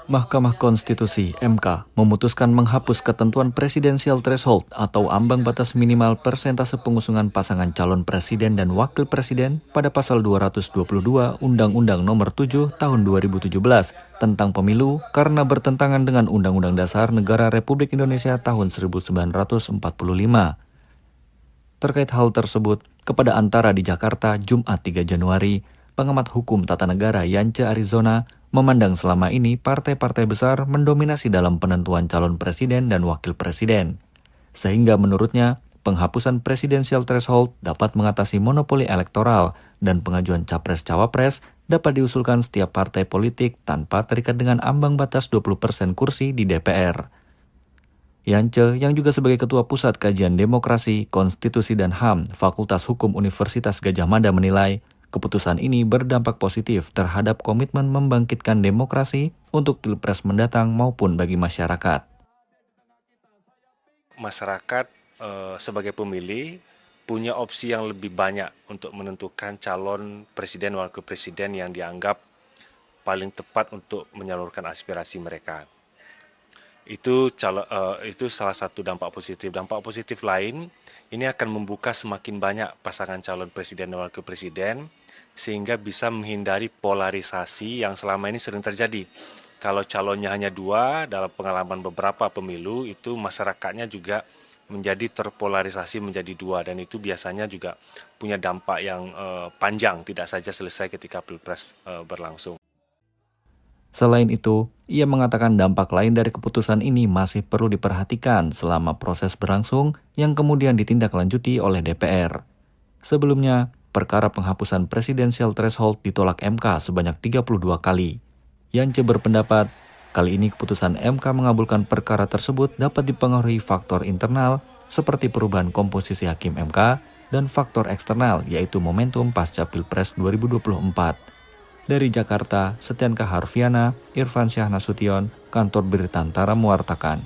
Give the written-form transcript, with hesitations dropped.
Mahkamah Konstitusi (MK) memutuskan menghapus ketentuan presidensial threshold atau ambang batas minimal persentase pengusungan pasangan calon presiden dan wakil presiden pada pasal 222 Undang-Undang Nomor 7 Tahun 2017 tentang pemilu karena bertentangan dengan Undang-Undang Dasar Negara Republik Indonesia tahun 1945. Terkait hal tersebut, kepada Antara di Jakarta, Jumat 3 Januari, pengamat hukum tata negara Yance Arizona memandang selama ini partai-partai besar mendominasi dalam penentuan calon presiden dan wakil presiden. Sehingga menurutnya, penghapusan presidensial threshold dapat mengatasi monopoli elektoral dan pengajuan capres-cawapres dapat diusulkan setiap partai politik tanpa terikat dengan ambang batas 20% kursi di DPR. Yance, yang juga sebagai Ketua Pusat Kajian Demokrasi, Konstitusi dan HAM, Fakultas Hukum Universitas Gadjah Mada menilai, keputusan ini berdampak positif terhadap komitmen membangkitkan demokrasi untuk Pilpres mendatang maupun bagi masyarakat. Masyarakat sebagai pemilih punya opsi yang lebih banyak untuk menentukan calon presiden dan wakil presiden yang dianggap paling tepat untuk menyalurkan aspirasi mereka. Itu salah satu dampak positif. Dampak positif lain, ini akan membuka semakin banyak pasangan calon presiden dan wakil presiden, sehingga bisa menghindari polarisasi yang selama ini sering terjadi. Kalau calonnya hanya dua, dalam pengalaman beberapa pemilu, itu masyarakatnya juga menjadi terpolarisasi menjadi dua, dan itu biasanya juga punya dampak yang panjang, tidak saja selesai ketika Pilpres berlangsung. Selain itu, ia mengatakan dampak lain dari keputusan ini masih perlu diperhatikan selama proses berlangsung yang kemudian ditindaklanjuti oleh DPR. Sebelumnya, perkara penghapusan presidensial threshold ditolak MK sebanyak 32 kali. Yance berpendapat, kali ini keputusan MK mengabulkan perkara tersebut dapat dipengaruhi faktor internal seperti perubahan komposisi hakim MK dan faktor eksternal yaitu momentum pasca Pilpres 2024. Dari Jakarta, Setianka Harfiana, Irfan Syah Nasution, Kantor Berita Antara mewartakan.